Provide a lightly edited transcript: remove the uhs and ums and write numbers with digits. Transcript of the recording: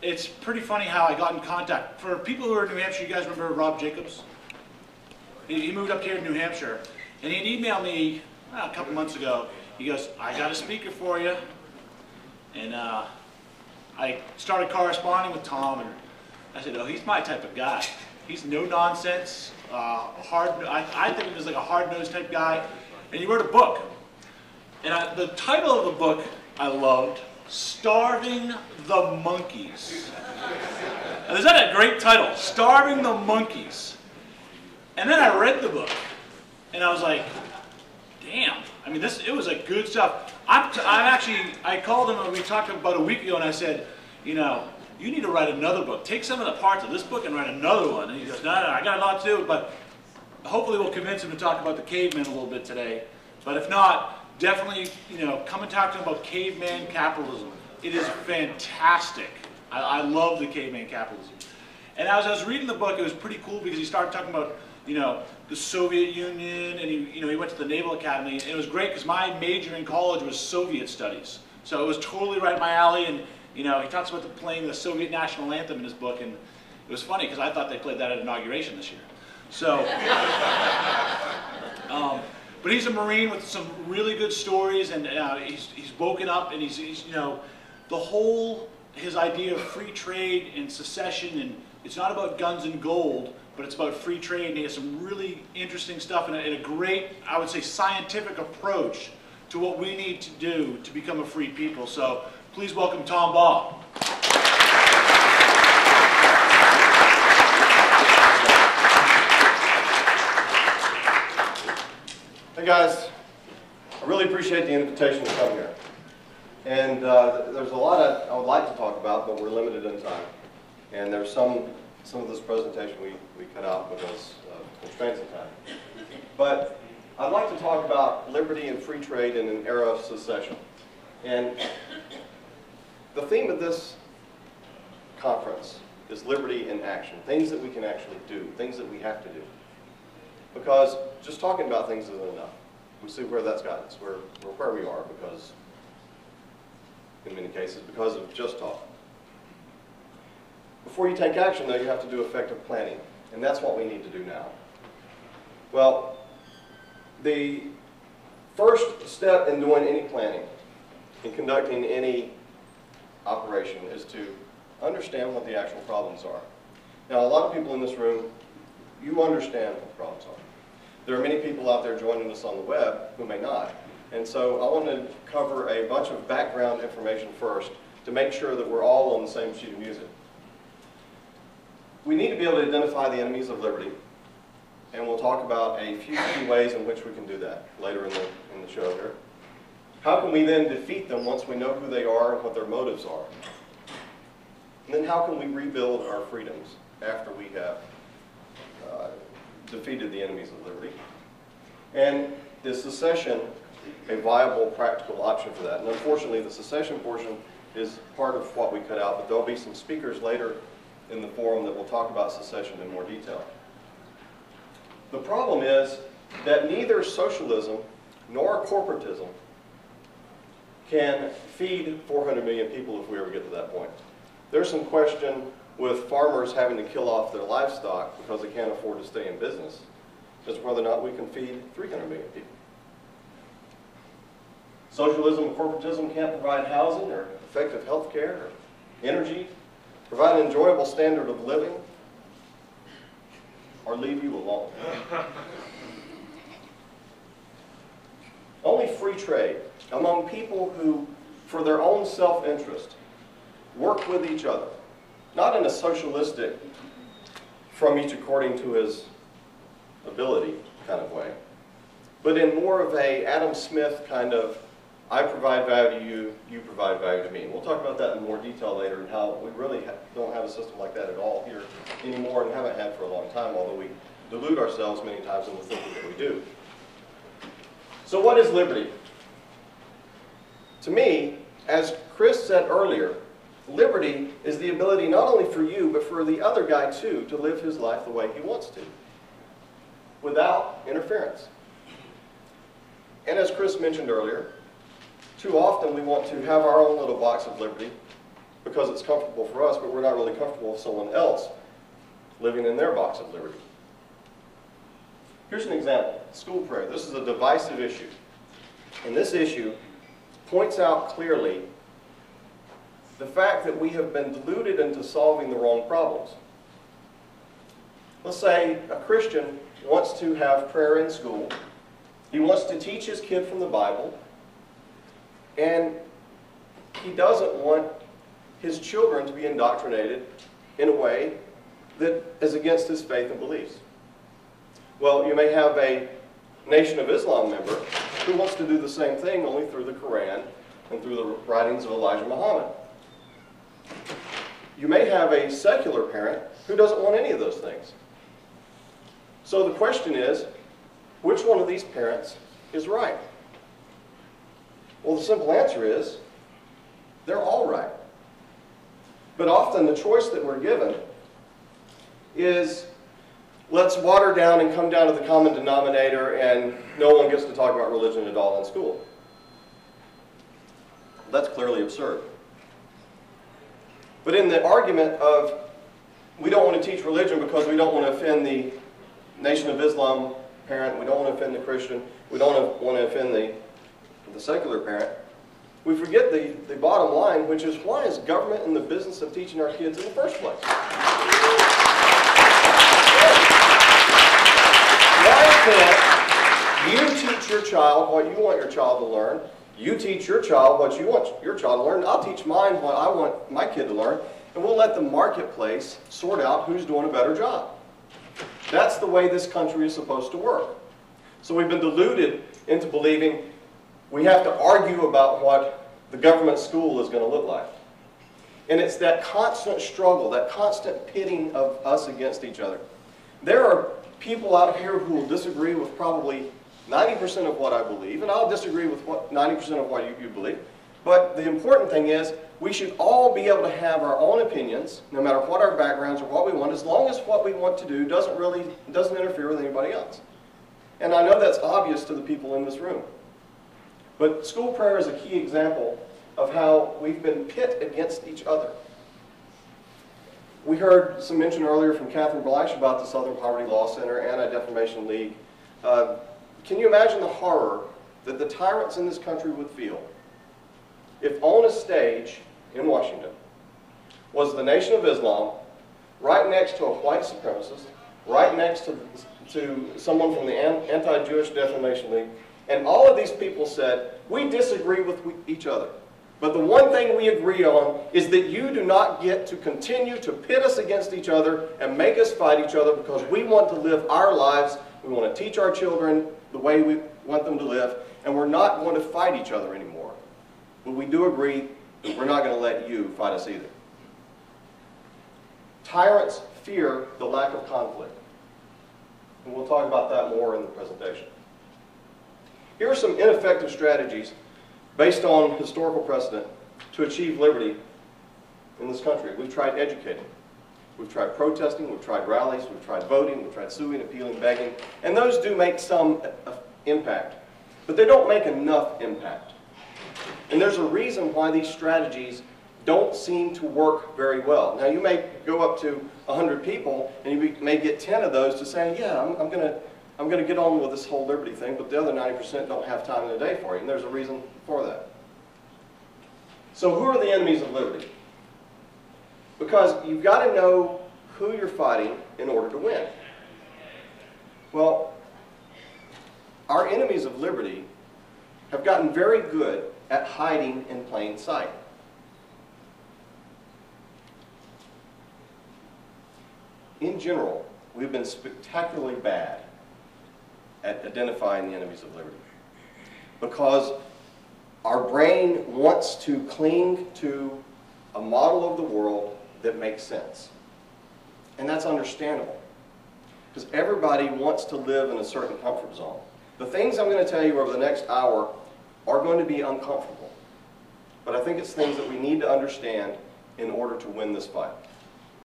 it's pretty funny how I got in contact. For people who are in New Hampshire, you guys remember Rob Jacobs? He moved up here to New Hampshire, and he emailed me a couple months ago. He goes, I got a speaker for you. And I started corresponding with Tom, and I said, oh, he's my type of guy. He's no nonsense, I think of him as like a hard-nosed type guy. And he wrote a book. And the title of the book I loved, Starving the Monkeys. And isn't that a great title? Starving the Monkeys. And then I read the book, and I was like, damn. I mean, it was like good stuff. I called him and we talked about a week ago, and I said, you know, you need to write another book. Take some of the parts of this book and write another one. And he goes, no, I got a lot to do, but hopefully we'll convince him to talk about the cavemen a little bit today. But if not, definitely, you know, come and talk to him about caveman capitalism. It is fantastic. I love the caveman capitalism. And as I was reading the book, it was pretty cool because he started talking about, you know, the Soviet Union, and he went to the Naval Academy, and it was great because my major in college was Soviet studies. So it was totally right up my alley, and you know, he talks about playing the Soviet national anthem in his book, and it was funny because I thought they played that at inauguration this year. So, but he's a Marine with some really good stories, and he's woken up, and he's you know, his idea of free trade and secession, and it's not about guns and gold, but it's about free trade, and he has some really interesting stuff and a great, I would say, scientific approach to what we need to do to become a free people. So please welcome Tom Baugh. Hey guys, I really appreciate the invitation to come here. And there's a lot I would like to talk about, but we're limited in time. And there's some of this presentation we cut out because of constraints in time. But I'd like to talk about liberty and free trade in an era of secession. And the theme of this conference is liberty in action, things that we can actually do, things that we have to do. Because just talking about things isn't enough. We see where that's gotten us. We're where we are because, in many cases, because of just talk. Before you take action, though, you have to do effective planning, and that's what we need to do now. Well, the first step in doing any planning, in conducting any operation, is to understand what the actual problems are. Now, a lot of people in this room, you understand what the problems are. There are many people out there joining us on the web who may not. And so I want to cover a bunch of background information first to make sure that we're all on the same sheet of music. We need to be able to identify the enemies of liberty, and we'll talk about a few key ways in which we can do that later in the show here. How can we then defeat them once we know who they are and what their motives are? And then how can we rebuild our freedoms after we have defeated the enemies of liberty? And is secession a viable, practical option for that? And unfortunately, the secession portion is part of what we cut out, but there'll be some speakers later in the forum that will talk about secession in more detail. The problem is that neither socialism nor corporatism can feed 400 million people if we ever get to that point. There's some question with farmers having to kill off their livestock because they can't afford to stay in business as to whether or not we can feed 300 million people. Socialism and corporatism can't provide housing or effective health care or energy, provide an enjoyable standard of living, or leave you alone. Only free trade among people who, for their own self-interest, work with each other, not in a socialistic, from each according to his ability kind of way, but in more of a Adam Smith kind of, I provide value to you, you provide value to me. And we'll talk about that in more detail later and how we really don't have a system like that at all here anymore and haven't had for a long time, although we delude ourselves many times in the thinking that we do. So what is liberty? To me, as Chris said earlier, liberty is the ability not only for you, but for the other guy too, to live his life the way he wants to, without interference. And as Chris mentioned earlier, too often we want to have our own little box of liberty because it's comfortable for us, but we're not really comfortable with someone else living in their box of liberty. Here's an example. School prayer. This is a divisive issue. And this issue points out clearly the fact that we have been deluded into solving the wrong problems. Let's say a Christian wants to have prayer in school. He wants to teach his kid from the Bible. And he doesn't want his children to be indoctrinated in a way that is against his faith and beliefs. Well, you may have a Nation of Islam member who wants to do the same thing, only through the Quran and through the writings of Elijah Muhammad. You may have a secular parent who doesn't want any of those things. So the question is, which one of these parents is right? Well, the simple answer is, they're all right. But often the choice that we're given is, let's water down and come down to the common denominator, and no one gets to talk about religion at all in school. That's clearly absurd. But in the argument of, we don't want to teach religion because we don't want to offend the Nation of Islam parent, we don't want to offend the Christian, we don't want to offend the secular parent, we forget the bottom line, which is, why is government in the business of teaching our kids in the first place? Why can't you teach your child what you want your child to learn? You teach your child what you want your child to learn. I'll teach mine what I want my kid to learn. And we'll let the marketplace sort out who's doing a better job. That's the way this country is supposed to work. So we've been deluded into believing we have to argue about what the government school is going to look like. And it's that constant struggle, that constant pitting of us against each other. There are people out here who will disagree with probably 90% of what I believe, and I'll disagree with 90% of what you believe. But the important thing is, we should all be able to have our own opinions, no matter what our backgrounds or what we want, as long as what we want to do doesn't interfere with anybody else. And I know that's obvious to the people in this room. But school prayer is a key example of how we've been pit against each other. We heard some mention earlier from Catherine Blash about the Southern Poverty Law Center, Anti-Defamation League. Can you imagine the horror that the tyrants in this country would feel if on a stage in Washington was the Nation of Islam, right next to a white supremacist, right next to someone from the Anti-Jewish Defamation League, and all of these people said, we disagree with each other. But the one thing we agree on is that you do not get to continue to pit us against each other and make us fight each other, because we want to live our lives, we want to teach our children the way we want them to live, and we're not going to fight each other anymore. But we do agree that we're not going to let you fight us either. Tyrants fear the lack of conflict. And we'll talk about that more in the presentation. Here are some ineffective strategies based on historical precedent to achieve liberty in this country. We've tried educating. We've tried protesting. We've tried rallies. We've tried voting. We've tried suing, appealing, begging. And those do make some impact. But they don't make enough impact. And there's a reason why these strategies don't seem to work very well. Now, you may go up to 100 people, and you may get 10 of those to say, yeah, I'm going to get on with this whole liberty thing, but the other 90% don't have time in the day for you, and there's a reason for that. So who are the enemies of liberty? Because you've got to know who you're fighting in order to win. Well, our enemies of liberty have gotten very good at hiding in plain sight. In general, we've been spectacularly bad at identifying the enemies of liberty, because our brain wants to cling to a model of the world that makes sense. And that's understandable, because everybody wants to live in a certain comfort zone. The things I'm going to tell you over the next hour are going to be uncomfortable, but I think it's things that we need to understand in order to win this fight.